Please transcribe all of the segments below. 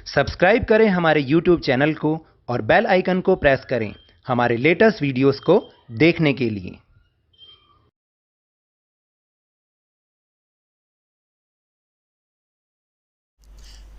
Subscribe करें हमारे YouTube channel को और बेल आइकन को प्रेस करें हमारे लेटेस्ट वीडियोस को देखने के लिए।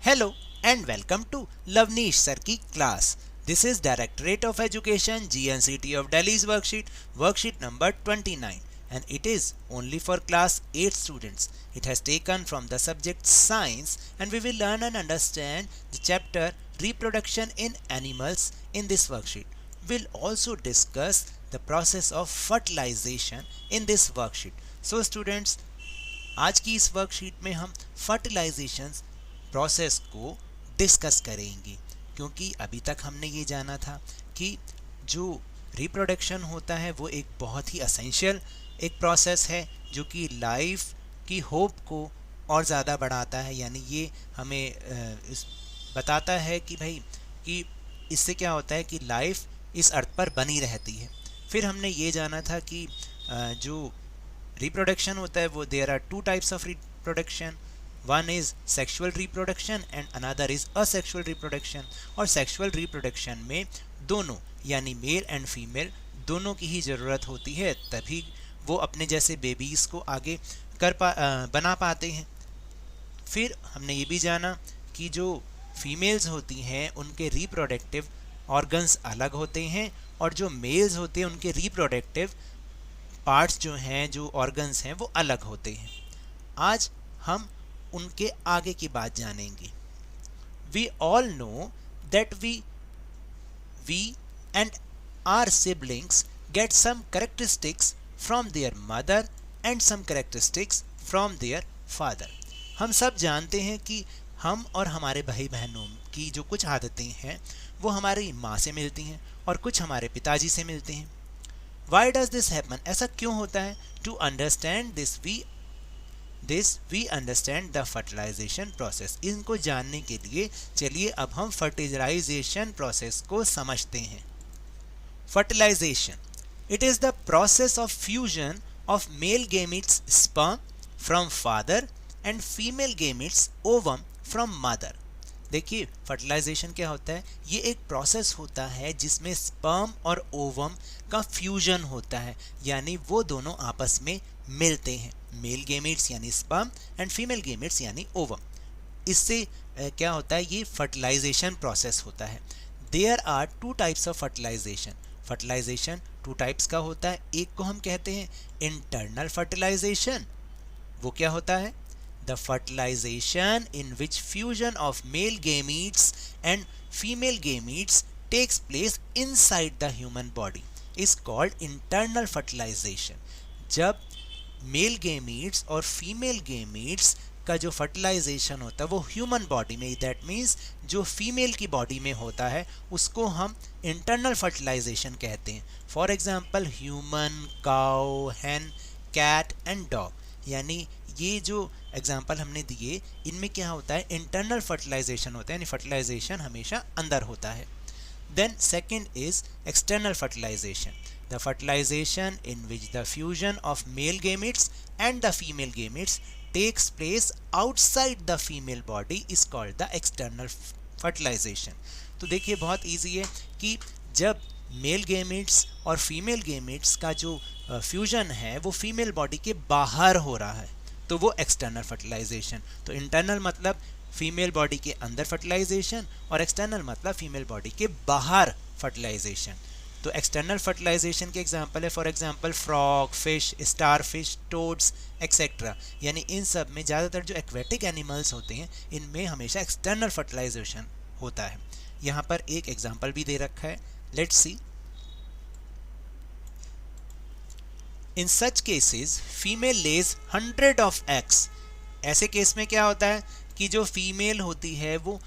Hello and welcome to Lavneesh Sir की class. This is Directorate of Education GNCT of Delhi's worksheet number 29, and it is only for class 8 students. It has taken from the subject science, and we will learn and understand the chapter reproduction in animals in this worksheet. We'll also discuss the process of fertilization in this worksheet. So students, आज की इस worksheet में हम fertilisation process को discuss करेंगे, क्योंकि अभी तक हमने ये जाना था कि जो रिप्रोडक्शन होता है वो एक बहुत ही असेंशियल एक प्रोसेस है जो कि लाइफ की होप को और ज़्यादा बढ़ाता है। यानी ये हमें बताता है कि भाई कि इससे क्या होता है कि लाइफ इस अर्थ पर बनी रहती है। फिर हमने ये जाना था कि जो रिप्रोडक्शन होता है वो there are two types of reproduction, one is sexual reproduction and another is asexual reproduction. और सेक्सुअल रिप्रोडक्शन में दोनों यानी मेल एंड फीमेल दोनों की ही ज़रूरत होती है, तभी वो अपने जैसे बेबीज़ को आगे बना पाते हैं। फिर हमने ये भी जाना कि जो फीमेल्स होती हैं उनके रिप्रोडक्टिव ऑर्गन्स अलग होते हैं और जो मेल्स होते हैं उनके रिप्रोडक्टिव पार्ट्स जो हैं, जो ऑर्गन्स हैं, वो अलग होते हैं। आज हम उनके आगे की बात जानेंगे। We all know that we and our siblings get some characteristics from their mother and some characteristics from their father. हम सब जानते हैं कि हम और हमारे भाई बहनों की जो कुछ आदतें हैं वो हमारी माँ से मिलती हैं और कुछ हमारे पिताजी से मिलते हैं। Why does this happen? ऐसा क्यों होता है? To understand this we understand the fertilization process. इनको जानने के लिए चलिए अब हम fertilization process को समझते हैं। Fertilization. It is the process of fusion of male gametes sperm from father and female gametes ovum from mother. देखिए फर्टिलाइजेशन क्या होता है। ये एक प्रोसेस होता है जिसमें स्पर्म और ओवम का फ्यूजन होता है, यानी वो दोनों आपस में मिलते हैं। मेल गेमेट्स यानी स्पर्म एंड फीमेल गेमेट्स यानी ओवम। इससे क्या होता है, ये फर्टिलाइजेशन प्रोसेस होता है। There are two types of fertilisation. Fertilisation two types का होता है। एक को हम कहते हैं इंटरनल फर्टिलाइजेशन। वो क्या होता है? The fertilization in which fusion of male gametes and female gametes takes place inside the human body is called internal fertilization. जब मेल गेमीट्स और फीमेल गेमीट्स का जो फर्टिलाइजेशन होता है वो ह्यूमन बॉडी में, दैट मीन्स जो फीमेल की बॉडी में होता है उसको हम इंटरनल फर्टिलाइजेशन कहते हैं। For example human, cow, hen, cat and dog. यानी ये जो एग्जाम्पल हमने दिए इनमें क्या होता है, इंटरनल फर्टिलाइजेशन होता है, यानी फर्टिलाइजेशन हमेशा अंदर होता है। Then second is external fertilisation, the fertilisation in which the fusion of male gametes and the female gametes takes place outside the female body is called the external fertilisation. तो देखिए बहुत ईजी है कि जब मेल गेमेट्स और female gametes का जो fusion है वो फीमेल बॉडी के बाहर हो रहा है तो वो एक्सटर्नल फर्टिलाइजेशन। तो इंटरनल मतलब फीमेल बॉडी के अंदर फर्टिलाइजेशन और एक्सटर्नल मतलब फीमेल बॉडी के बाहर फर्टिलाइजेशन। तो एक्सटर्नल फर्टिलाइजेशन के एग्जांपल है for example frog, fish, star fish, toads etcetera. यानी इन सब में ज़्यादातर जो एक्वेटिक एनिमल्स होते हैं इनमें हमेशा एक्सटर्नल फर्टिलाइजेशन होता है। यहाँ पर एक एग्जाम्पल भी दे रखा है, let's see. In such cases, female lays 100 of eggs. ऐसे केस में क्या होता है कि जो फीमेल होती है वो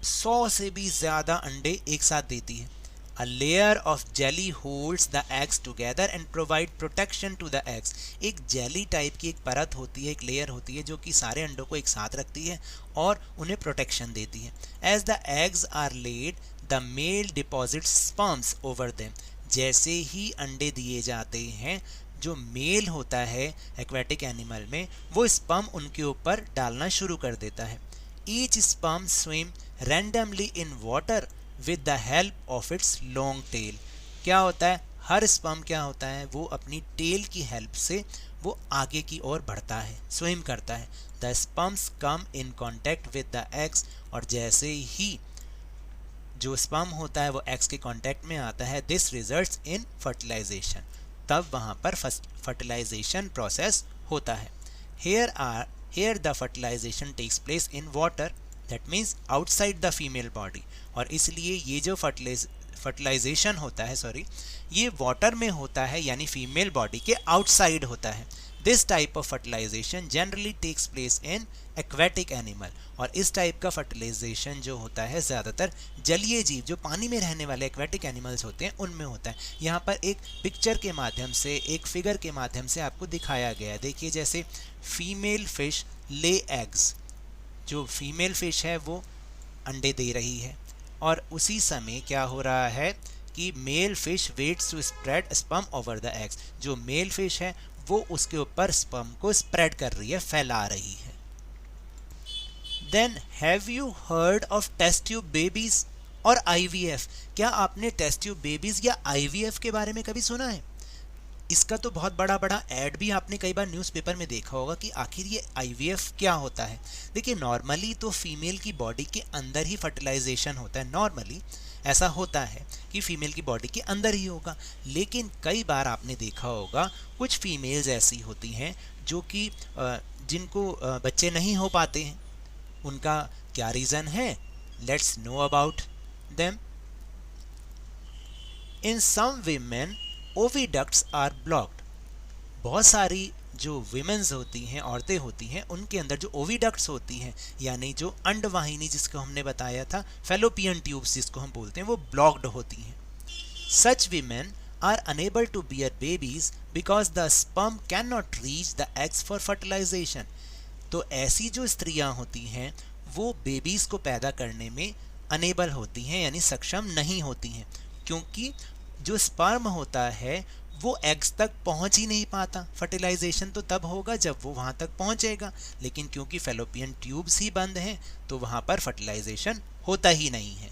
100 से भी ज़्यादा अंडे एक साथ देती है। A layer of jelly holds the eggs together and provide protection to the eggs. एक जेली टाइप की एक परत होती है, एक लेयर होती है जो कि सारे अंडों को एक साथ रखती है और उन्हें प्रोटेक्शन देती है। As the eggs are laid, the male deposits sperms over them. जैसे ही अंडे दिए जाते हैं जो मेल होता है एक्वेटिक एनिमल में वो स्पर्म उनके ऊपर डालना शुरू कर देता है। Each sperm swim randomly in water with the help of its long tail. क्या होता है, हर स्पर्म क्या होता है, वो अपनी टेल की हेल्प से वो आगे की ओर बढ़ता है, स्विम करता है। The sperms come in contact with the eggs, और जैसे ही जो स्पर्म होता है वो एग्स के कांटेक्ट में आता है, दिस रिजल्ट्स इन फर्टिलाइजेशन, तब वहाँ पर फर्टिलाइजेशन प्रोसेस होता है। Here the fertilization takes place in water, that means outside the female body, और इसलिए ये जो फर्टिलाइजेशन होता है ये वाटर में होता है, यानी फीमेल बॉडी के आउटसाइड होता है। This type of fertilisation generally takes place in aquatic animal, और इस टाइप का फर्टिलाइजेशन जो होता है ज़्यादातर जलीय जीव, जो पानी में रहने वाले एक्वेटिक एनिमल्स होते हैं, उनमें होता है। यहाँ पर एक पिक्चर के माध्यम से, एक फिगर के माध्यम से आपको दिखाया गया है। देखिए, जैसे फीमेल फिश ले एग्स, जो फीमेल फिश है वो अंडे दे रही है, और उसी समय क्या हो रहा है कि male fish waits to spread sperm over the eggs, जो मेल फिश है वो उसके ऊपर स्पर्म को स्प्रेड कर रही है, फैला रही है। Then have you heard of test tube babies और IVF? क्या आपने टेस्ट ट्यूब बेबीज या IVF के बारे में कभी सुना है? इसका तो बहुत बड़ा बड़ा ऐड भी आपने कई बार न्यूज़पेपर में देखा होगा कि आखिर ये IVF क्या होता है। देखिए, नॉर्मली तो फीमेल की बॉडी के अंदर ही फर्टिलाइजेशन होता है, नॉर्मली ऐसा होता है कि फीमेल की बॉडी के अंदर ही होगा, लेकिन कई बार आपने देखा होगा कुछ फीमेल्स ऐसी होती हैं जो कि जिनको बच्चे नहीं हो पाते हैं। उनका क्या रीज़न है? Let's know about them. In some women oviducts are blocked. बहुत सारी जो विमेंस होती हैं, औरतें होती हैं, उनके अंदर जो ओविडक्ट्स होती हैं, यानी जो अंडवाहिनी जिसको हमने बताया था, फेलोपियन ट्यूब्स जिसको हम बोलते हैं, वो ब्लॉक्ड होती हैं। Such women are unable to bear babies because the sperm can not reach the eggs for fertilization. तो ऐसी जो स्त्रियां होती हैं वो बेबीज को पैदा करने में अनेबल होती हैं, यानी सक्षम नहीं होती हैं, क्योंकि जो स्पर्म होता है वो एग्स तक पहुंच ही नहीं पाता। फर्टिलाइजेशन तो तब होगा जब वो वहां तक पहुंचेगा, लेकिन क्योंकि फेलोपियन ट्यूब्स ही बंद हैं तो वहां पर फर्टिलाइजेशन होता ही नहीं है।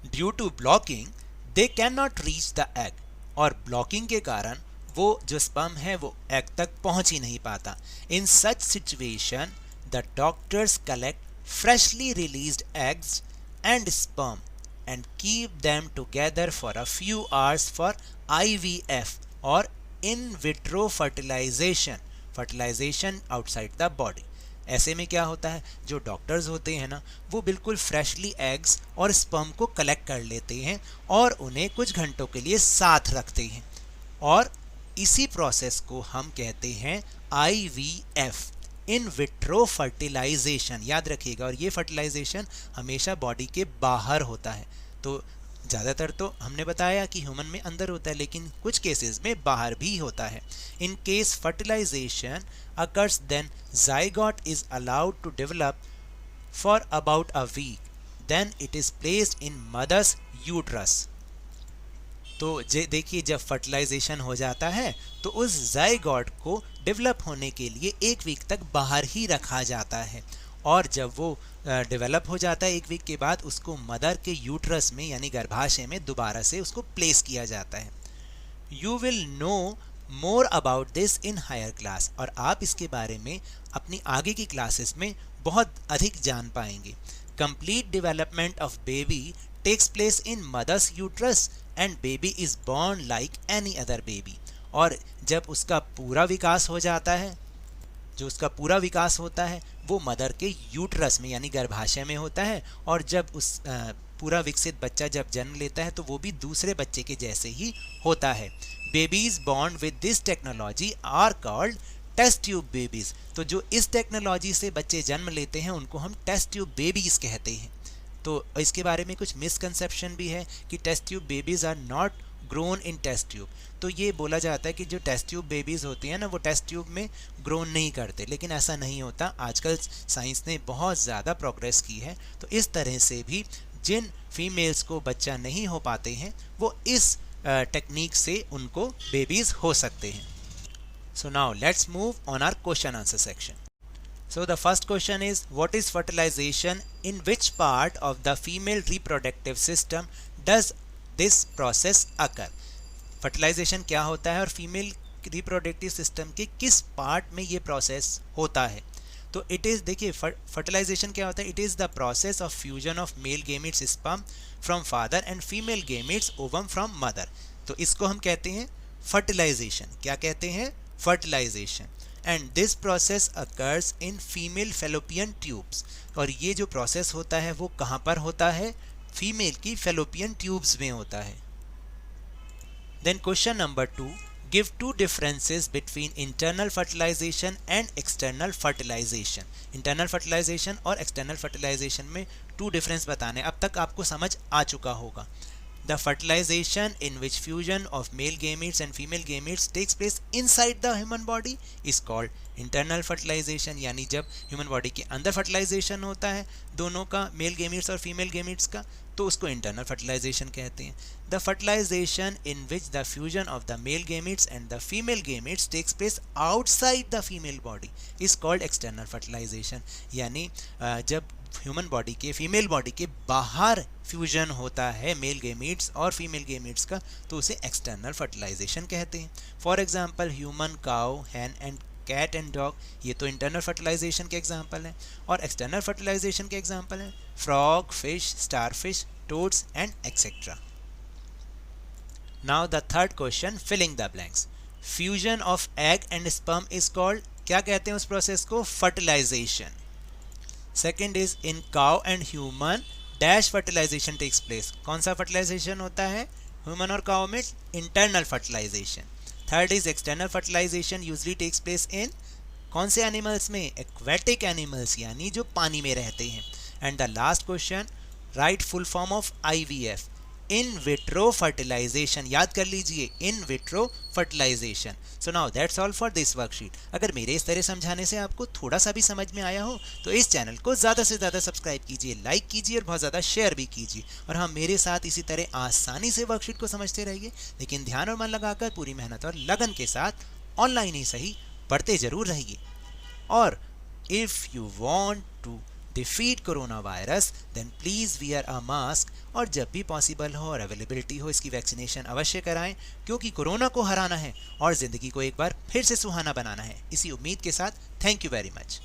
Due to blocking they can not reach the egg, और ब्लॉकिंग के कारण वो जो स्पर्म है वो एग तक पहुंच ही नहीं पाता। In such situation the doctors collect freshly released eggs and sperm and keep them together for a few hours for IVF or in vitro fertilization, fertilization outside the body। ऐसे में क्या होता है, जो डॉक्टर्स होते हैं ना, वो बिल्कुल फ्रेशली एग्स और स्पर्म को कलेक्ट कर लेते हैं और उन्हें कुछ घंटों के लिए साथ रखते हैं, और इसी प्रोसेस को हम कहते हैं IVF, इन विट्रो फर्टिलाइजेशन। याद रखिएगा, और ये फर्टिलाइजेशन हमेशा बॉडी के बाहर होता है। तो ज़्यादातर तो हमने बताया कि ह्यूमन में अंदर होता है, लेकिन कुछ केसेस में बाहर भी होता है। In case fertilisation occurs then zygote is allowed to develop for about a week, then it is placed in mother's uterus. तो देखिए, जब फर्टिलाइजेशन हो जाता है तो उस ज़ाइगोट को डेवलप होने के लिए 1 वीक तक बाहर ही रखा जाता है, और जब वो डेवलप हो जाता है 1 वीक के बाद, उसको मदर के यूट्रस में यानी गर्भाशय में दोबारा से उसको प्लेस किया जाता है। You will know more about this in higher class, और आप इसके बारे में अपनी आगे की क्लासेस में बहुत अधिक जान पाएंगे। Complete development of baby takes place in mother's uterus and baby is born like any other baby. और जब उसका पूरा विकास हो जाता है, जो उसका पूरा विकास होता है वो मदर के यूट्रस में यानी गर्भाशय में होता है, और जब उस पूरा विकसित बच्चा जब जन्म लेता है तो वो भी दूसरे बच्चे के जैसे ही होता है। Babies born with this technology are called test tube babies. तो जो इस टेक्नोलॉजी से बच्चे जन्म लेते हैं उनको हम टेस्ट ट्यूब बेबीज कहते हैं। तो इसके बारे में कुछ मिसकंसेप्शन भी है कि test tube babies are not grown in test tube. तो ये बोला जाता है कि जो टेस्ट ट्यूब बेबीज़ होती हैं ना, वो टेस्ट ट्यूब में ग्रोन नहीं करते, लेकिन ऐसा नहीं होता। आजकल साइंस ने बहुत ज़्यादा प्रोग्रेस की है, तो इस तरह से भी जिन फीमेल्स को बच्चा नहीं हो पाते हैं वो इस टेक्निक से उनको बेबीज़ हो सकते हैं। So now let's move on our question answer section. So the first question is, what is fertilization? In which part of the female reproductive system does this process occur? Fertilisation क्या होता है और female reproductive system के किस part में ये process होता है? तो इट इज़, देखिए फर्टिलाइजेशन क्या होता है? It is the process of fusion of male gametes sperm from father and female gametes ovum from mother. तो इसको हम कहते हैं फर्टिलाइजेशन। क्या कहते हैं? Fertilisation. And this process occurs in female fallopian tubes. और ये जो प्रोसेस होता है वो कहाँ पर होता है? फीमेल की फेलोपियन ट्यूब्स में होता है। Then question number 2, give two differences between internal fertilisation and external fertilisation. Internal fertilisation और एक्सटर्नल फर्टिलाइजेशन में 2 डिफरेंस बताने। अब तक आपको समझ आ चुका होगा। The fertilization in which fusion of male gametes and female gametes takes place inside the human body is called internal fertilization। यानी जब human body के अंदर fertilization होता है दोनों का, male gametes और female gametes का, तो उसको internal fertilization कहते हैं। The fertilization in which the fusion of the male gametes and the female gametes takes place outside the female body is called external fertilization। यानी जब ह्यूमन बॉडी के female body के बाहर फ्यूजन होता है male gametes और female gametes का, तो उसे एक्सटर्नल फर्टिलाइजेशन कहते हैं। For example human cow, hen and cat and dog, ये तो इंटरनल फर्टिलाइजेशन के एग्जांपल हैं। और एक्सटर्नल फर्टिलाइजेशन के एग्जांपल हैं frog, fish, starfish, toads and etcetera. Now the third question, filling the blanks. Fusion of egg and sperm is called, क्या कहते हैं उस प्रोसेस को? Fertilisation. Second is, in cow and human dash fertilisation takes place. कौन सा fertilisation होता है human और काउ में? Internal fertilisation. Third is, external fertilisation usually takes place in कौन से एनिमल्स में? एक्वेटिक एनिमल्स, यानी जो पानी में रहते हैं। And the last question, write full form of IVF। In vitro fertilisation, याद कर लीजिए, in vitro fertilisation. So now that's all for this worksheet. अगर मेरे इस तरह समझाने से आपको थोड़ा सा भी समझ में आया हो तो इस चैनल को ज़्यादा से ज़्यादा सब्सक्राइब कीजिए, लाइक कीजिए और बहुत ज़्यादा शेयर भी कीजिए। और हाँ, मेरे साथ इसी तरह आसानी से वर्कशीट को समझते रहिए, लेकिन ध्यान और मन लगाकर पूरी मेहनत और लगन के साथ ऑनलाइन ही सही पढ़ते ज़रूर रहिए। और if you want to defeat corona virus then please wear a mask. और जब भी पॉसिबल हो और अवेलेबिलिटी हो इसकी वैक्सीनेशन अवश्य कराएं, क्योंकि कोरोना को हराना है और ज़िंदगी को एक बार फिर से सुहाना बनाना है। इसी उम्मीद के साथ थैंक यू वेरी मच।